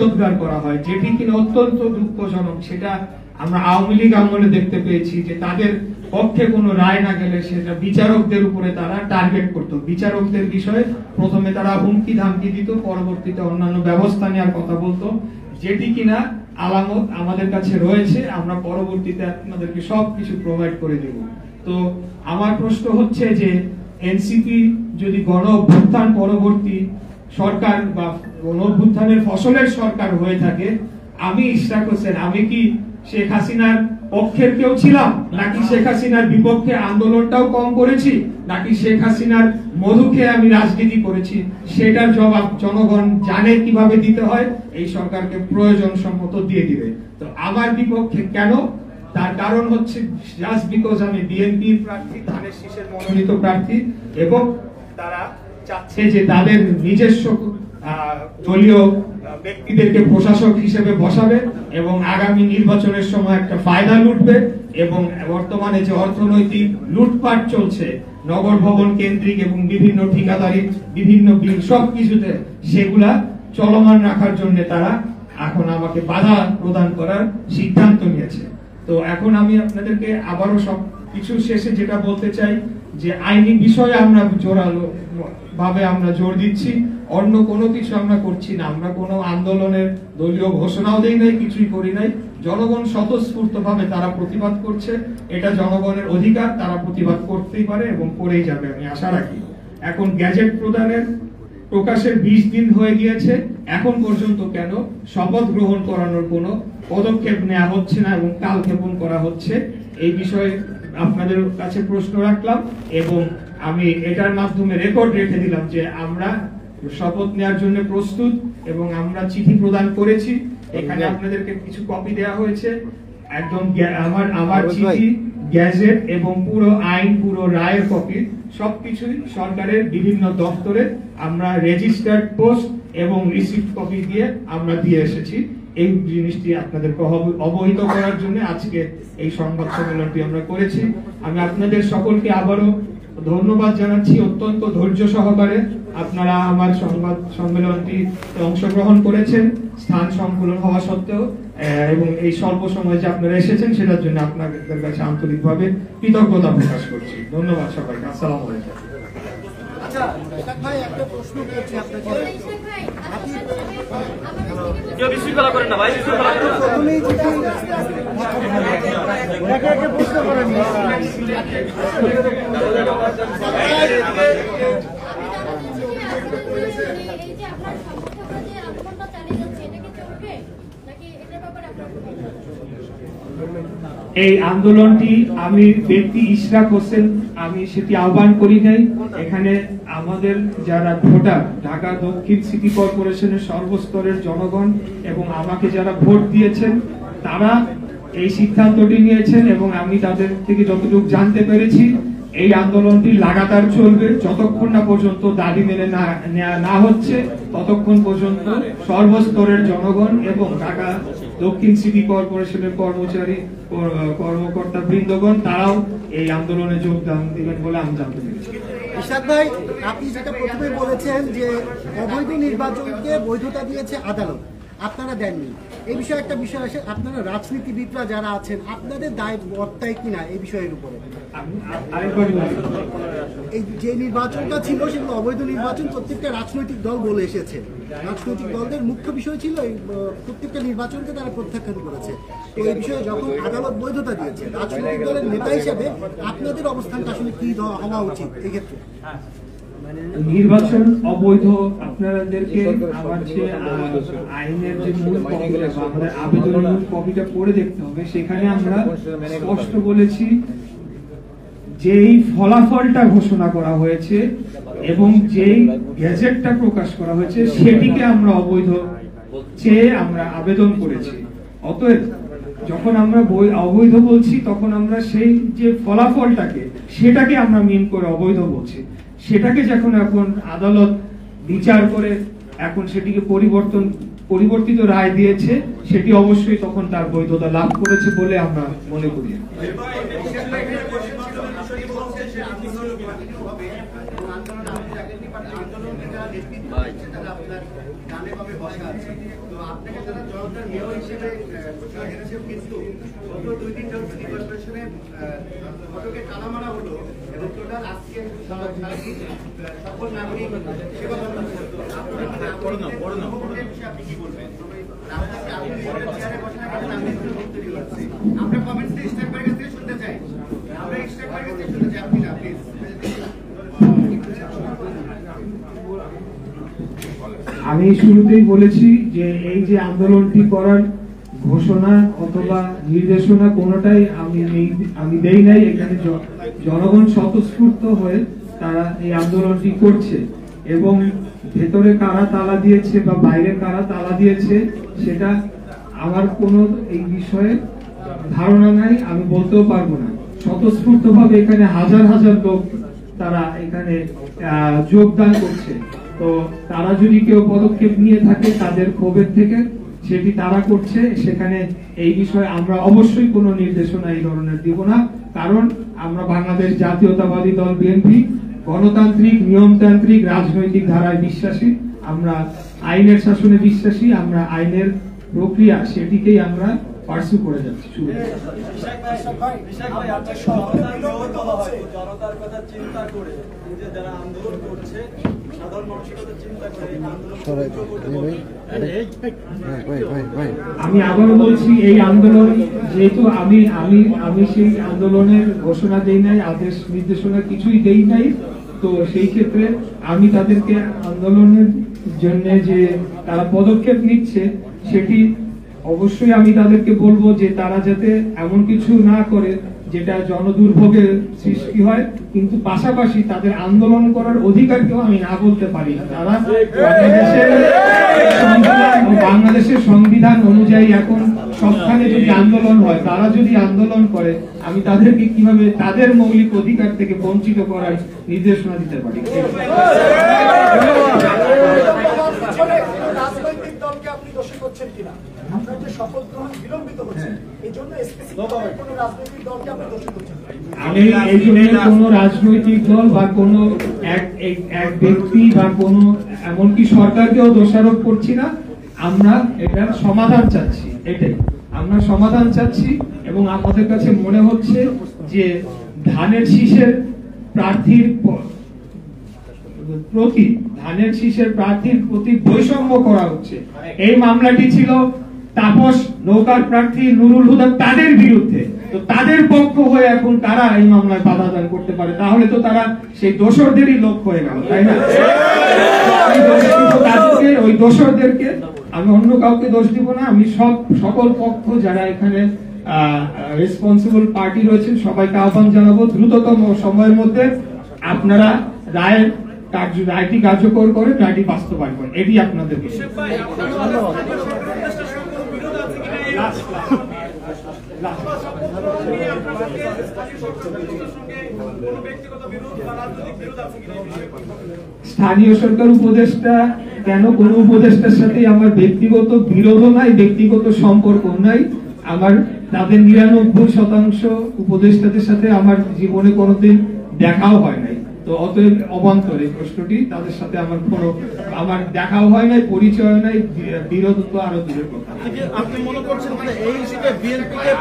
এখতিয়ার করা হয়, যেটি কিনা অত্যন্ত দুঃখজনক। সেটা আমরা আওয়ামী লীগ আমলে দেখতে পেয়েছি যে তাদের পক্ষে কোনো রায় না গেলে সেটা বিচারকদের উপরে তারা টার্গেট করত। বিচারকদের বিষয়ে প্রথমে তারা হুমকি ধামকি দিত, পরবর্তীতে অন্যান্য ব্যবস্থা নেওয়ার কথা বলতো, যেটি কিনা আলামত আমাদের কাছে রয়েছে। আমরা পরবর্তীতে আপনাদেরকে সবকিছু প্রোভাইড করে দেব। তো আমার প্রশ্ন হচ্ছে যে এনসিপি যদি গণ অভ্যুত্থান পরবর্তী সরকার বা গণ অভ্যুত্থানের ফসলের সরকার হয়ে থাকে, আমি ইশরাক হোসেন, আমি কি শেখ হাসিনার পক্ষের কেউ ছিলাম, নাকি শেখ হাসিনার বিপক্ষে আন্দোলনটাও কম করেছি, নাকি শেখ হাসিনার মধু খেয়ে আমি রাজনীতি করেছি, সেটার জবাব জনগণ জানে কিভাবে দিতে হয়। এই সরকারকে প্রয়োজন সম্মত দিয়ে দিবে। তো আমার বিপক্ষে কেন? তার কারণ হচ্ছে জাস্ট বিকজ আমি বিএনপি প্রার্থী, ধানের শীষের মনোনীত প্রার্থী, এবং তারা চাচ্ছে যে তাদের নিজস্ব দলীয় ব্যক্তিদেরকে প্রশাসক হিসেবে বসাবে এবং আগামী নির্বাচনের সময় একটা ফায়দা লুটবে। এবং বর্তমানে যে অর্থনৈতিক লুটপাট চলছে নগর ভবন কেন্দ্রিক এবং বিভিন্ন ঠিকাদারি বিভিন্ন বিল সবকিছুতে, সেগুলা চলমান রাখার জন্য তারা এখন আমাকে বাধা প্রদান করার সিদ্ধান্ত নিয়েছে। তো এখন আমি আপনাদেরকে আবারও সবকিছু শেষে যেটা বলতে চাই যে আইনি বিষয়ে আমরা জোরালো ভাবে আমরা জোর দিচ্ছি, অন্য কোনো কিছু আমরা করছি না। আমরা কোনো আন্দোলনের দলীয় ঘোষণাও দেই নাই, কিছুই করি নাই। জনগণ স্বতঃস্ফূর্ত ভাবে তারা প্রতিবাদ করছে, এটা জনগণের অধিকার, তারা প্রতিবাদ করতেই পারে এবং করেই যাবে, আমি আশা রাখি। এখন গ্যাজেট প্রকাশের 20 দিন হয়ে গিয়েছে, এখন পর্যন্ত কেন শপথ গ্রহণ করানোর কোনো পদক্ষেপ নেওয়া হচ্ছে না এবং কালক্ষেপণ করা হচ্ছে? এই বিষয়ে আপনাদের কাছে প্রশ্ন রাখলাম এবং আমি এটার মাধ্যমে রেকর্ড রেখে দিলাম যে আমরা শপথ নেওয়ার জন্য প্রস্তুত এবং আমরা চিঠি প্রদান করেছি। এখানে আপনাদেরকে কিছু কপি দেওয়া হয়েছে, একদম আমার চিঠি, গ্যাজেট এবং পুরো আইন, পুরো রায়ের কপি, সবকিছুই সরকারের বিভিন্ন দপ্তরে আমরা রেজিস্টার্ড পোস্ট এবং রিসিপ্ট কপি দিয়ে আমরা দিয়ে এসেছি। এই জিনিসটি আপনাদেরকে অবহিত করার জন্য আজকে এই সংবাদ সম্মেলনটি আমরা করেছি। আমি আপনাদের সকলকে আবারও ধন্যবাদ জানাচ্ছি, অত্যন্ত ধৈর্য সহকারে আপনারা আমার সংবাদ সম্মেলনটি অংশগ্রহণ করেছেন, স্থান সংকুলন হওয়া সত্ত্বেও, এবং এই স্বল্প সময় যে আপনারা এসেছেন সেটার জন্য আপনাদের কাছে আন্তরিকভাবে কৃতজ্ঞতা প্রকাশ করছি। ধন্যবাদ সবাইকে। আসসালামু আলাইকুম। আচ্ছা ভাই, একটা প্রশ্ন করছি আপনাকে। কেউ বিশৃঙ্খলা করেন না ভাই, বিশৃঙ্খলা করেন না। প্রথমেই যদি একে একে প্রশ্ন করেন না। এই আন্দোলনটি আমি ব্যক্তি ইশরাক হোসেন, আমি সেটি আহ্বান করি নাই। এখানে আমাদের যারা ভোটার, ঢাকা দক্ষিণ সিটি কর্পোরেশনের সর্বস্তরের জনগণ এবং আমাকে যারা ভোট দিয়েছেন, তারা এই সিদ্ধান্তটি নিয়েছেন এবং আমি তাদের থেকে যতটুকু জানতে পেরেছি এই আন্দোলনটি লাগাতার চলবে যতক্ষণ না পর্যন্ত দাবি মেনে না হচ্ছে, ততক্ষণ পর্যন্ত সর্বস্তরের জনগণ এবং ঢাকা দক্ষিণ সিটি কর্পোরেশনের কর্মচারী কর্মকর্তা বৃন্দগণ তারাও এই আন্দোলনে যোগদান দিবেন বলে আমি জানতে পেরেছি। ইশরাক ভাই, আপনি যেটা প্রথমে বলেছেন যে অবৈধ নির্বাচনকে বৈধতা দিয়েছে আদালত, আপনারা দেননি। এই বিষয়ে একটা বিষয় আসে, আপনারা রাজনীতিবিদরা যারা আছেন আপনাদের দায় বর্তায় কিনা এই বিষয়ের উপরে? এই যে নির্বাচনটা ছিল সেগুলো অবৈধ নির্বাচন প্রত্যেকটা রাজনৈতিক দল বলে এসেছে। রাজনৈতিক দলদের মুখ্য বিষয় ছিল এই প্রত্যেকটা নির্বাচনকে তারা প্রত্যাখ্যান করেছে। তো এই বিষয়ে যখন আদালত বৈধতা দিয়েছে, রাজনৈতিক দলের নেতা হিসেবে আপনাদের অবস্থানটা আসলে কি হওয়া উচিত এক্ষেত্রে? নির্বাচন অবৈধ, আপনাদেরকে আমার যে আইনের যে মূল কপিটা বা আমাদের আবেদনের মূল কপিটা পড়ে দেখতে হবে। সেখানে আমরা স্পষ্ট বলেছি যেই ফলাফলটা ঘোষণা করা হয়েছে এবং যেই গ্যাজেটটা প্রকাশ করা হয়েছে সেটিকে আমরা অবৈধ চেয়ে আমরা আবেদন করেছি। অতএব যখন আমরা অবৈধ বলছি তখন আমরা সেই যে ফলাফলটাকে সেটাকে আমরা মিন করে অবৈধ বলছি। সেটাকে যখন এখন আদালত বিচার করে এখন সেটিকে পরিবর্তিত রায় দিয়েছে, সেটি অবশ্যই তখন তার বৈধতা লাভ করেছে বলে আমরা মনে করি। দেশের আন্দোলন কন্টিনিউ হবে এবং আন্দোলন আপনি রাজনীতি পার্টি আন্দোলনকে যারা নেতৃত্ব দিচ্ছে তারা আপনার ডানে বামে বসা আছে। তো আপনাকে যারা জনতার মেয়র হিসেবে ঘোষণা করেছে, কিন্তু গত 2 দিন ধরে সিটি কর্পোরেশনে ফটকে টানা মারা হলো এবং টোটাল আজকে সারাদিন সকল নাগরিক সেবা প্রদান করতো। আপনি কি বলবেন? রাস্তাকে আপনি চেয়ারে বসে থাকেন, আপনি তৈরি হচ্ছে। আমরা কমেন্টস দিয়ে স্টার্ট করে কাছে শুনতে চাই, আমরা স্টার্ট করে কাছে শুনতে চাই, আপনি না প্লিজ। আমি শুরুতেই বলেছি যে এই যে আন্দোলনটি করার ঘোষণা অথবা নির্দেশনা কোনোটাই আমি দেই নাই। এখানে জনগণ স্বতঃস্ফূর্ত হয়ে তারা এই আন্দোলনটি করছে এবং ভেতরে কারা তালা দিয়েছে বা বাইরে কারা তালা দিয়েছে সেটা আমার কোনো এই বিষয়ে ধারণা নাই, আমি বলতেও পারবো না। স্বতঃস্ফূর্ত ভাবে এখানে হাজার হাজার লোক তারা এখানে যোগদান করছে। তো তারা যদি কেউ পদক্ষেপ নিয়ে থাকে তাদের ক্ষোভের থেকে, সেটি তারা করছে। সেখানে এই বিষয়ে আমরা অবশ্যই কোনো নির্দেশনা এই ধরনের দিব না, কারণ আমরা বাংলাদেশ জাতীয়তাবাদী দল বিএনপি গণতান্ত্রিক নিয়মতান্ত্রিক রাজনৈতিক ধারায় বিশ্বাসী, আমরা আইনের শাসনে বিশ্বাসী, আমরা আইনের প্রক্রিয়া সেটিকেই আমরা পার্সু করে যাচ্ছি। জনতার কথা চিন্তা করে, যে যারা আন্দোলন করছে সাধারণ মানুষের কথা চিন্তা করে আমি আবারও বলছি, এই আন্দোলন যেহেতু আমি সেই আন্দোলনের ঘোষণা দেই নাই, আদেশ নির্দেশনা কিছুই দেই নাই, তো সেই ক্ষেত্রে আমি তাদেরকে আন্দোলনের জন্য যে তারা পদক্ষেপ নিচ্ছে সেটি অবশ্যই আমি তাদেরকে বলবো যে তারা যাতে এমন কিছু না করে যেটা জনদুর্ভোগের সৃষ্টি হয়, কিন্তু পাশাপাশি তাদের আন্দোলন করার অধিকারকেও আমি না বলতে পারি না। তারা বাংলাদেশের সংবিধান অনুযায়ী এখন সবখানে যদি আন্দোলন হয়, তারা যদি আন্দোলন করে, আমি তাদেরকে কিভাবে তাদের মৌলিক অধিকার থেকে বঞ্চিত করার নির্দেশনা দিতে পারি? রাজনৈতিক দলকে আপনি দোষী করছেন কিনা? আপনার যে শপথ গ্রহণ বিলম্বিত হচ্ছে, এই জন্য স্পেসিফিক কোনো রাজনৈতিক দলকে আপনি দোষী করছেন? আমি এই জন্য কোনো রাজনৈতিক দল বা কোনো এক ব্যক্তি বা কোনো এমনকি সরকারকেও দোষারোপ করছি না। আমরা এটার সমাধান চাচ্ছি, এটাই আমরা সমাধান চাচ্ছি। এবং আমাদের কাছে মনে হচ্ছে যে ধানের শীষের প্রার্থীর প্রতি বৈষম্য করা হচ্ছে। এই মামলাটি ছিল তাপস নৌকার প্রার্থী নুরুল হুদা তাদের বিরুদ্ধে, তো তাদের পক্ষ হয়ে এখন তারা এই মামলায় বাধা দান করতে পারে, তাহলে তো তারা সেই দোষরদেরই লোক হয়ে গেল, তাই না? ওই দোষরদেরকে আমি অন্য কাউকে দোষ দিব না। আমি সকল পক্ষ যারা এখানে রেসপন্সিবল পার্টি রয়েছেন সবাইকে আহ্বান জানাবো দ্রুততম সময়ের মধ্যে আপনারা রায়টি কার্যকর করে রায়টি বাস্তবায়ন করেন, এটি আপনাদের বিষয়। স্থানীয় সরকার উপদেষ্টা কেন, কোন উপদেষ্টার সাথে আমার ব্যক্তিগত বিরোধ নাই, ব্যক্তিগত সম্পর্ক নাই। আমার তাদের 99% উপদেষ্টাদের সাথে আমার জীবনে কোনোদিন দেখাও হয় নাই। তো অতএব অবান্তরে প্রশ্নটি, তাদের সাথে আমার দেখাও হয় নাই, পরিচয় নাই, বিরোধ তো আরো দূরের কথা। আপনি মনে করছেন মানে এই হিসেবে বিএনপিকে